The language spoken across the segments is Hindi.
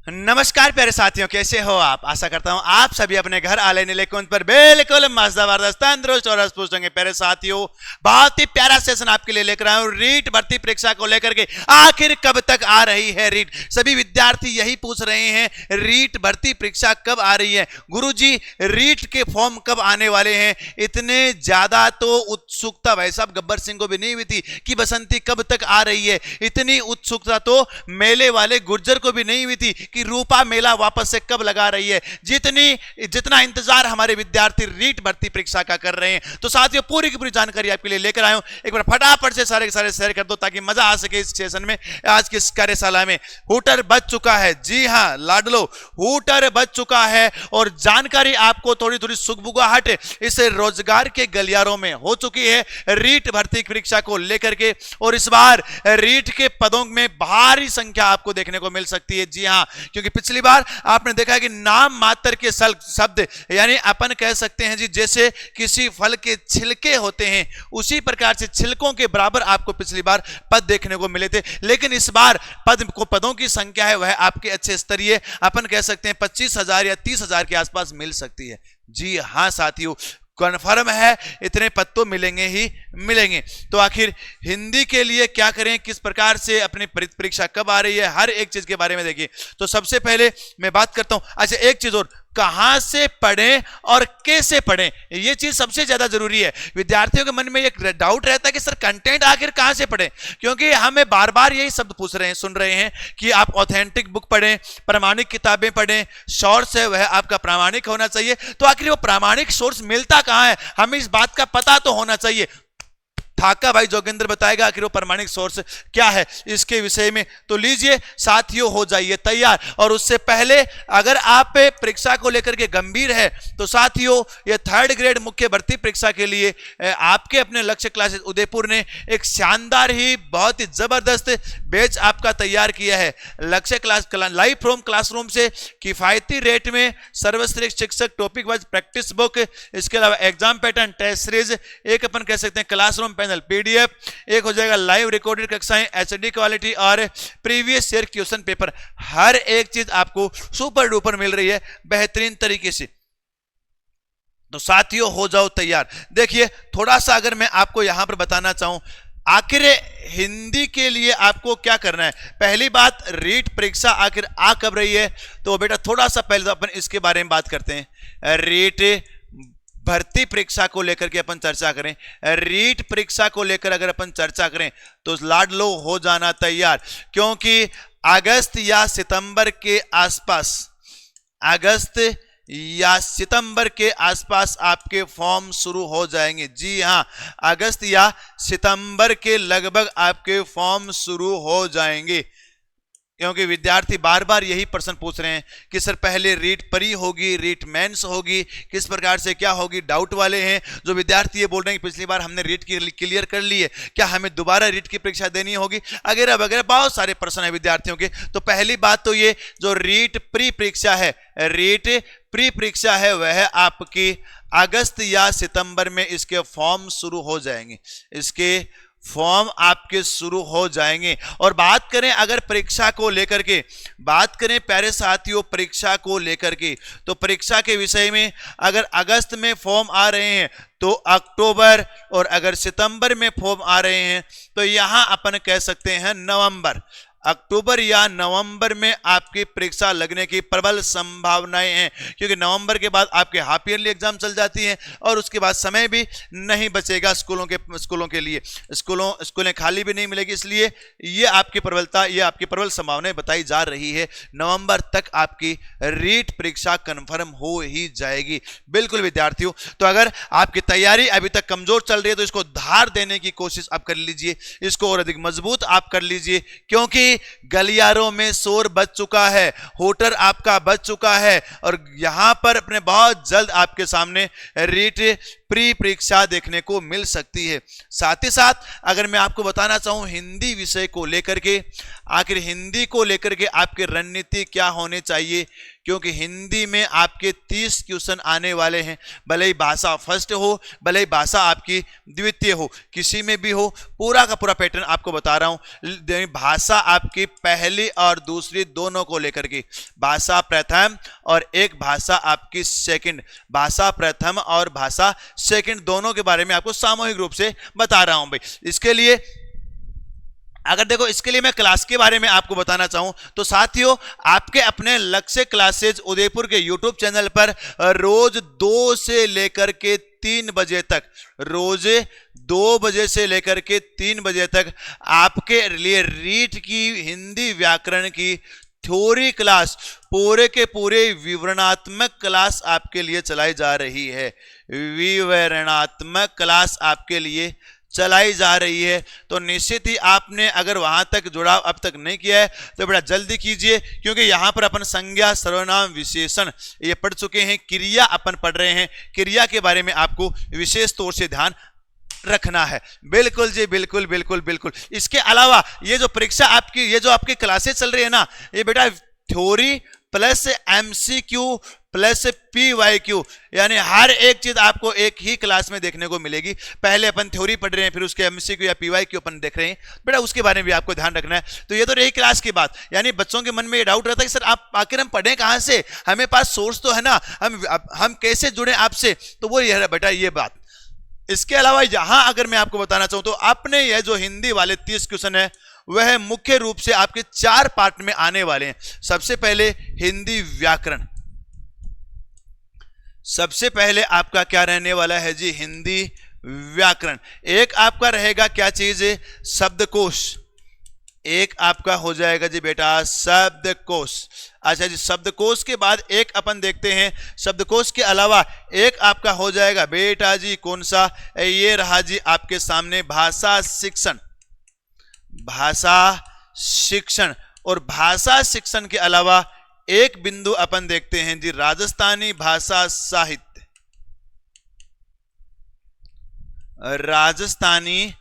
नमस्कार प्यारे साथियों, कैसे हो आप। आशा करता हूं आप सभी अपने घर आले नीले कुंज पर बिल्कुल मजेदार तंदुरुस्त और स्पुष्ट होंगे। प्यारे साथियों, बहुत ही प्यारा सेशन आपके लिए लेकर आया हूं रीट भर्ती परीक्षा को लेकर के। आखिर कब तक आ रही है रीट? सभी विद्यार्थी यही पूछ रहे हैं, रीट भर्ती परीक्षा कब आ रही है गुरुजी, रीट के फॉर्म कब आने वाले हैं। इतने ज्यादा तो उत्सुकता भाई साहब गब्बर सिंह को भी नहीं हुई थी कि बसंती कब तक आ रही है। इतनी उत्सुकता तो मेले वाले गुर्जर को भी नहीं हुई थी कि रूपा मेला वापस से कब लगा रही है। जितना इंतजार हमारे विद्यार्थी रीट भर्ती परीक्षा का कर रहे हैं। तो साथियों, पूरी की पूरी जानकारी आपके लिए लेकर आया हूं। एक बार फटाफट से सारे के सारे शेयर कर दो ताकि मजा आ सके इस सेशन में। आज की इस कार्यशाला में हूटर बच चुका है। जी हां लाडलो, हूटर बच चुका है और जानकारी आपको थोड़ी थोड़ी सुगबुगाहट इस रोजगार के गलियारों में हो चुकी है रीट भर्ती परीक्षा को लेकर के। और इस बार रीट के पदों में भारी संख्या आपको देखने को मिल सकती है। जी हां, क्योंकि पिछली बार आपने देखा कि नाम मात्र के शब्द, यानी अपन कह सकते हैं जी जैसे किसी फल के छिलके होते हैं, उसी प्रकार से छिलकों के बराबर आपको पिछली बार पद देखने को मिले थे। लेकिन इस बार पदों की संख्या है वह आपके अच्छे स्तरीय, अपन कह सकते हैं 25,000 या 30,000 के आसपास मिल सकती है। जी हां साथियों, कन्फर्म है इतने पद तो मिलेंगे ही मिलेंगे। तो आखिर हिंदी के लिए क्या करें, किस प्रकार से अपनी परीक्षा कब आ रही है, हर एक चीज के बारे में देखिए। तो सबसे पहले मैं बात करता हूं, अच्छा एक चीज और, कहां से पढ़ें और कैसे पढ़ें, यह चीज सबसे ज्यादा जरूरी है। विद्यार्थियों के मन में एक डाउट रहता है कि सर कंटेंट आखिर कहां से पढ़ें, क्योंकि हमें बार बार यही शब्द पूछ रहे हैं, सुन रहे हैं कि आप ऑथेंटिक बुक पढ़ें, प्रामाणिक किताबें पढ़ें, सोर्स है वह आपका प्रामाणिक होना चाहिए। तो आखिर वो प्रामाणिक सोर्स मिलता कहां है, हमें इस बात का पता तो होना चाहिए। ठाका भाई जोगिंदर बताएगा आखिर वो प्रामाणिक सोर्स क्या है इसके विषय में। तो लीजिए साथियों, हो जाइए तैयार। और उससे पहले अगर आप परीक्षा को लेकर के गंभीर है तो साथियों, ये 3rd ग्रेड मुख्य भर्ती परीक्षा के लिए आपके अपने लक्ष्य क्लासेस उदयपुर ने एक शानदार ही बहुत ही जबरदस्त बैच आपका तैयार किया है। लक्ष्य क्लास लाइव फ्रॉम क्लासरूम से किफायती रेट में सर्वश्रेष्ठ शिक्षक, टॉपिक वाइज प्रैक्टिस बुक, इसके अलावा एग्जाम पैटर्न, टेस्ट सीरीज, एक अपन कह सकते हैं क्लासरूम पैनल पीडीएफ, एक हो जाएगा लाइव रिकॉर्डेड कक्षाएं एचडी क्वालिटी और प्रीवियस ईयर क्वेश्चन पेपर। हर एक चीज आपको सुपर डुपर मिल रही है बेहतरीन तरीके से। तो साथियों हो जाओ तैयार। देखिए थोड़ा सा अगर मैं आपको यहां पर बताना चाहूं, आखिर हिंदी के लिए आपको क्या करना है। पहली बात, रीट परीक्षा आखिर आ कब रही है, तो बेटा थोड़ा सा पहले अपन इसके बारे में बात करते हैं। रीट भर्ती परीक्षा को लेकर के अपन चर्चा करें, रीट परीक्षा को लेकर अगर अपन चर्चा करें तो लाडलो हो जाना तैयार, क्योंकि अगस्त या सितंबर के आसपास, अगस्त या सितंबर के आसपास आपके फॉर्म शुरू हो जाएंगे। जी हां, अगस्त या सितंबर के लगभग आपके फॉर्म शुरू हो जाएंगे, क्योंकि विद्यार्थी बार बार यही प्रश्न पूछ रहे हैं कि सर पहले रीट प्री होगी, रीट मेंस होगी, किस प्रकार से क्या होगी। डाउट वाले हैं जो विद्यार्थी ये बोल रहे हैं कि पिछली बार हमने रीट की क्लियर कर ली है, क्या हमें दोबारा रीट की परीक्षा देनी होगी, वगैरह वगैरह बहुत सारे प्रश्न है विद्यार्थियों के। तो पहली बात तो ये जो रीट प्री परीक्षा है, रीट प्री परीक्षा है वह आपकी अगस्त या सितंबर में इसके फॉर्म शुरू हो जाएंगे, इसके फॉर्म आपके शुरू हो जाएंगे। और बात करें अगर परीक्षा को लेकर के, बात करें प्यारे साथियों परीक्षा को लेकर के, तो परीक्षा के विषय में अगर अगस्त में फॉर्म आ रहे हैं तो अक्टूबर, और अगर सितंबर में फॉर्म आ रहे हैं तो यहां अपन कह सकते हैं नवंबर, अक्टूबर या नवंबर में आपकी परीक्षा लगने की प्रबल संभावनाएं हैं, क्योंकि नवंबर के बाद आपके हाफ ईयरली एग्जाम चल जाती हैं और उसके बाद समय भी नहीं बचेगा स्कूलों के लिए, स्कूलें खाली भी नहीं मिलेगी। इसलिए ये आपकी प्रबलता, ये आपकी प्रबल संभावनाएं बताई जा रही है। नवंबर तक आपकी रीट परीक्षा कंफर्म हो ही जाएगी। बिल्कुल विद्यार्थियों, तो अगर आपकी तैयारी अभी तक कमजोर चल रही है तो इसको धार देने की कोशिश आप कर लीजिए, इसको और अधिक मजबूत आप कर लीजिए, क्योंकि गलियारों में शोर बच चुका है, होटर आपका बच चुका है और यहां पर अपने बहुत जल्द आपके सामने रीट प्री परीक्षा देखने को मिल सकती है। साथ ही साथ अगर मैं आपको बताना चाहूं हिंदी विषय को लेकर के, आखिर हिंदी को लेकर के आपकी रणनीति क्या होनी चाहिए, क्योंकि हिंदी में आपके 30 क्वेश्चन आने वाले हैं। भले ही भाषा फर्स्ट हो, भले ही भाषा आपकी द्वितीय हो, किसी में भी हो, पूरा का पूरा पैटर्न आपको बता रहा हूं। भाषा आपकी पहली और दूसरी दोनों को लेकर के, भाषा प्रथम और एक भाषा आपकी सेकंड, भाषा प्रथम और भाषा सेकंड दोनों के बारे में आपको सामूहिक रूप से बता रहा हूं भाई। इसके लिए अगर देखो, इसके लिए मैं क्लास के बारे में आपको बताना चाहूं तो साथियों, आपके अपने लक्ष्य क्लासेज उदयपुर के यूट्यूब चैनल पर रोज 2 से लेकर के 3 बजे तक, रोज 2 बजे से लेकर के 3 बजे तक आपके लिए रीट की हिंदी व्याकरण की थ्योरी क्लास, पूरे के पूरे विवरणात्मक क्लास आपके लिए चलाई जा रही है। विवरणात्मक क्लास आपके लिए चलाई जा रही है। तो निश्चित ही आपने अगर वहां तक जुड़ाव अब तक नहीं किया है तो बड़ा जल्दी कीजिए, क्योंकि यहां पर अपन संज्ञा, सर्वनाम, विशेषण ये पढ़ चुके हैं, क्रिया अपन पढ़ रहे हैं। क्रिया के बारे में आपको विशेष तौर से ध्यान रखना है। बिल्कुल जी, बिल्कुल बिल्कुल बिल्कुल। इसके अलावा ये जो परीक्षा आपकी, ये जो आपकी क्लासेस चल रही है ना, ये बेटा theory plus MCQ plus PYQ, यानी हर एक चीज आपको एक ही क्लास में देखने को मिलेगी। पहले अपन थ्योरी पढ़ रहे हैं, फिर उसके एमसीक्यू या पीवाईक्यू अपन देख रहे हैं, बेटा उसके बारे में भी आपको ध्यान रखना है। तो ये तो रही क्लास की बात। यानी बच्चों के मन में ये डाउट रहता है कि सर आप आखिर हम पढ़ें कहां से, हमें पास सोर्स तो है ना, हम कैसे जुड़े आपसे, तो वो ये है बेटा ये बात। इसके अलावा यहां अगर मैं आपको बताना चाहूं तो आपने ये जो हिंदी वाले 30 क्वेश्चन है वह मुख्य रूप से आपके 4 पार्ट में आने वाले हैं। सबसे पहले हिंदी व्याकरण, सबसे पहले आपका क्या रहने वाला है जी, हिंदी व्याकरण। एक आपका रहेगा क्या चीज, शब्दकोश। एक आपका हो जाएगा जी बेटा शब्दकोश। अच्छा जी, शब्दकोश के बाद एक अपन देखते हैं, शब्दकोश के अलावा एक आपका हो जाएगा बेटा जी कौन सा, ये रहा जी आपके सामने भाषा शिक्षण। भाषा शिक्षण, और भाषा शिक्षण के अलावा एक बिंदु अपन देखते हैं जी राजस्थानी भाषा साहित्य। राजस्थानी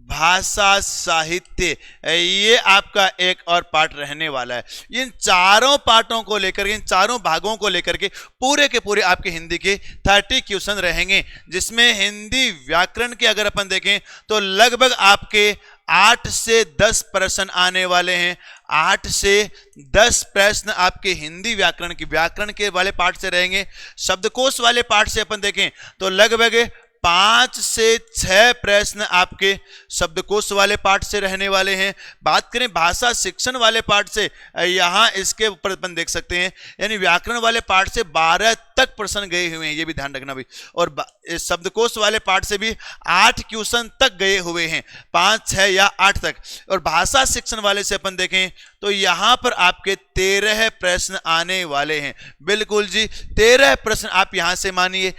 भाषा साहित्य, ये आपका एक और पार्ट रहने वाला है। इन चारों पार्टों को लेकर, इन चारों भागों को लेकर के पूरे के पूरे आपके हिंदी के 30 क्वेश्चन रहेंगे, जिसमें हिंदी व्याकरण के अगर अपन देखें तो लगभग आपके 8 से 10 प्रश्न आने वाले हैं। 8 से 10 प्रश्न आपके हिंदी व्याकरण के वाले पार्ट से रहेंगे। शब्दकोश वाले पार्ट से अपन देखें तो लगभग 5 से 6 प्रश्न आपके शब्दकोश वाले पार्ट से रहने वाले हैं। बात करें भाषा शिक्षण वाले पार्ट से, यहां इसके ऊपर अपन देख सकते हैं, यानी व्याकरण वाले पार्ट से 12 तक प्रश्न गए हुए हैं, ये भी ध्यान रखना भाई। और शब्दकोश वाले पार्ट से भी 8 क्वेश्चन तक गए हुए हैं, 5, 6 या 8 तक। और भाषा शिक्षण वाले से अपन देखें तो यहां पर आपके 13 प्रश्न आने वाले हैं। बिल्कुल जी, 13 प्रश्न आप यहां से मानिए,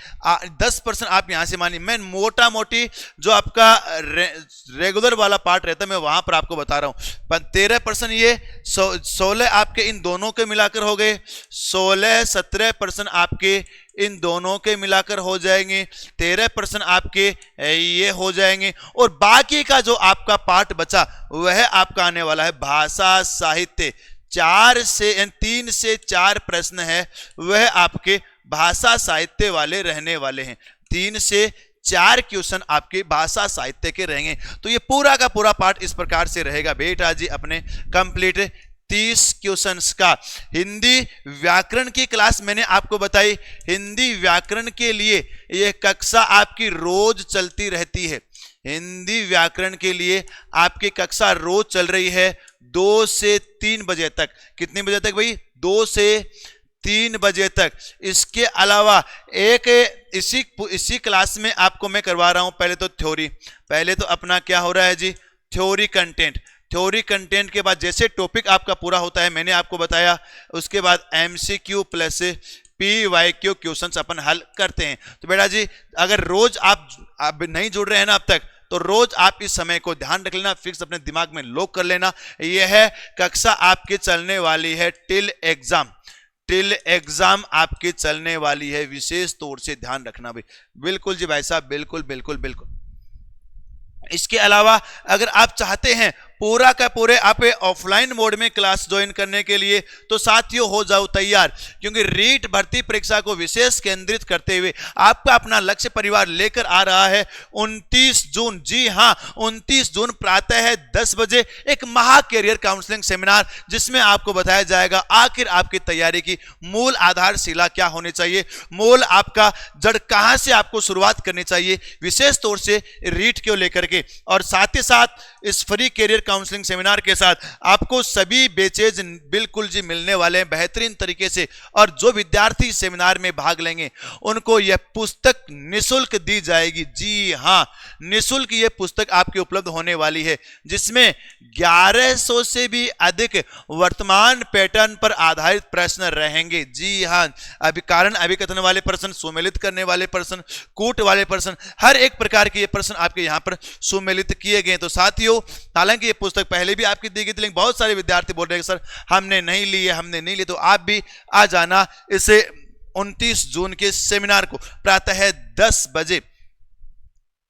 10 प्रश्न आप यहां से मानिए। मैं मोटा मोटी जो आपका रेगुलर वाला पार्ट रहता है मैं वहां पर आपको बता रहा हूं। 13 प्रश्न ये 16 आपके इन दोनों के मिलाकर हो गए, 16-17 प्रश्न आपके इन दोनों के मिलाकर हो जाएंगे, 13 प्रश्न आपके ये हो जाएंगे। और बाकी का जो आपका पार्ट बचा वह आपका आने वाला है भाषा साहित्य। 3 से 4 प्रश्न है वह आपके भाषा साहित्य वाले रहने वाले हैं। 3 से 4 क्वेश्चन आपके भाषा साहित्य के रहेंगे। तो ये पूरा का पूरा पार्ट इस प्रकार से रहेगा बेटा जी अपने कंप्लीट 30 क्वेश्चंस का। हिंदी व्याकरण की क्लास मैंने आपको बताई। हिंदी व्याकरण के लिए यह कक्षा आपकी रोज चलती रहती है। हिंदी व्याकरण के लिए आपकी कक्षा रोज चल रही है 2 से 3 बजे तक। कितने बजे तक भाई? 2 से 3 बजे तक। इसके अलावा एक इसी क्लास में आपको मैं करवा रहा हूं पहले तो थ्योरी। पहले तो अपना क्या हो रहा है जी, थ्योरी कंटेंट। थ्योरी कंटेंट के बाद जैसे टॉपिक आपका पूरा होता है मैंने आपको बताया, उसके बाद एमसीक्यू प्लस पीवाईक्यू क्वेश्चंस अपन हल करते हैं। तो बेटा जी अगर रोज आप नहीं जुड़ रहे हैं ना अब तक, तो रोज आप इस समय को ध्यान रख लेना, फिक्स अपने दिमाग में लॉक कर लेना। यह है कक्षा आपकी चलने वाली है टिल एग्जाम। टिल एग्जाम आपकी चलने वाली है, विशेष तौर से ध्यान रखना भाई। बिल्कुल जी भाई साहब, बिल्कुल बिल्कुल बिल्कुल। इसके अलावा अगर आप चाहते हैं पूरा का पूरे आप ऑफलाइन मोड में क्लास ज्वाइन करने के लिए, तो साथियों हो जाओ तैयार, क्योंकि रीट भर्ती परीक्षा को विशेष केंद्रित करते हुए आपका अपना लक्ष्य परिवार लेकर आ रहा है 29 जून, जी हां 29 जून प्रातः 10 बजे एक महा कैरियर काउंसलिंग सेमिनार, जिसमें आपको बताया जाएगा आखिर आपकी तैयारी की मूल आधारशिला क्या होनी चाहिए, मूल आपका जड़ कहां से आपको शुरुआत करनी चाहिए, विशेष तौर से रीट को लेकर के। और साथ ही साथ इस फ्री कैरियर काउंसलिंग सेमिनार के साथ आपको सभी बैचेज बिल्कुल जी मिलने वाले हैं बेहतरीन तरीके से। और जो विद्यार्थी सेमिनार में भाग लेंगे उनको यह पुस्तक निशुल्क दी जाएगी, जी हां निशुल्क यह पुस्तक आपकी उपलब्ध होने वाली है, जिसमें 1100 से भी अधिक वर्तमान पैटर्न पर आधारित प्रश्न रहेंगे। जी हां, अभिकथन वाले प्रश्न, सुमेलित करने वाले प्रश्न, कूट वाले प्रश्न, हर एक प्रकार के ये प्रश्न आपके यहां पर सुमेलित किए गए। तो साथियों, हालांकि ये पुस्तक पहले भी आपकी दी गई थी, लेकिन बहुत सारे विद्यार्थी बोल रहे हैं सर हमने नहीं ली है, हमने नहीं ली, तो आप भी आ जाना इसे 29 जून के सेमिनार को प्रातः 10 बजे।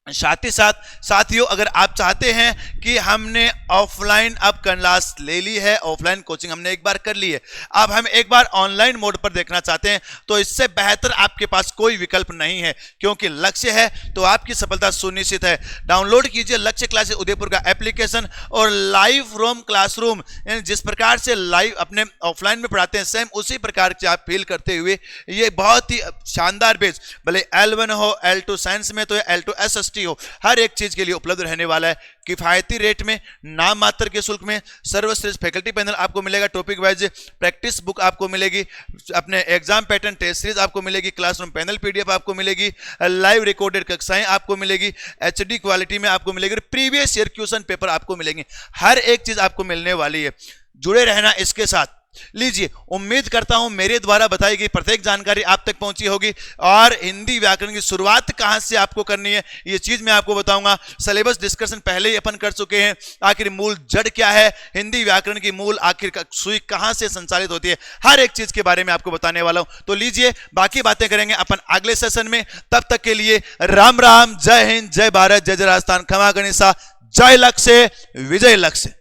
साथ ही साथ साथियों, अगर आप चाहते हैं कि हमने ऑफलाइन अब क्लास ले ली है, ऑफलाइन कोचिंग हमने एक बार कर ली है, अब हम एक बार ऑनलाइन मोड पर देखना चाहते हैं, तो इससे बेहतर आपके पास कोई विकल्प नहीं है, क्योंकि लक्ष्य है तो आपकी सफलता सुनिश्चित है। डाउनलोड कीजिए लक्ष्य क्लासेस उदयपुर का एप्लीकेशन और लाइव फ्रॉम क्लासरूम, जिस प्रकार से लाइव अपने ऑफलाइन में पढ़ाते हैं सेम उसी प्रकार से आप फील करते हुए ये बहुत ही शानदार बेस, भले L1 हो, L2 साइंस में तो L2 SST हो, हर एक चीज के लिए उपलब्ध रहने वाला है किफायती रेट में, नाम मात्र के शुल्क में। सर्वश्रेष्ठ फैकल्टी पैनल आपको मिलेगा, टॉपिक वाइज प्रैक्टिस बुक आपको मिलेगी, अपने एग्जाम पैटर्न टेस्ट सीरीज आपको मिलेगी, क्लासरूम पैनल PDF आपको मिलेगी, लाइव रिकॉर्डेड कक्षाएं आपको मिलेगी, HD क्वालिटी में आपको मिलेगी, प्रीवियस ईयर क्वेश्चन पेपर आपको मिलेंगे, हर एक चीज आपको मिलने वाली है। जुड़े रहना इसके साथ। लीजिए, उम्मीद करता हूं मेरे द्वारा बताई गई प्रत्येक जानकारी आप तक पहुंची होगी, और हिंदी व्याकरण की शुरुआत कहां से आपको करनी है ये चीज मैं आपको बताऊंगा। सिलेबस डिस्कशन पहले ही अपन कर चुके हैं, आखिर मूल जड़ क्या है, हिंदी व्याकरण की मूल आखिर सुई कहां से संचालित होती है, हर एक चीज के बारे में आपको बताने वाला हूं। तो लीजिए, बाकी बातें करेंगे अपन अगले सेशन में। तब तक के लिए राम राम, जय हिंद, जय भारत, जय जय राजस्थान, खमा गणिसा, जय लक्ष्य, विजय लक्ष्य।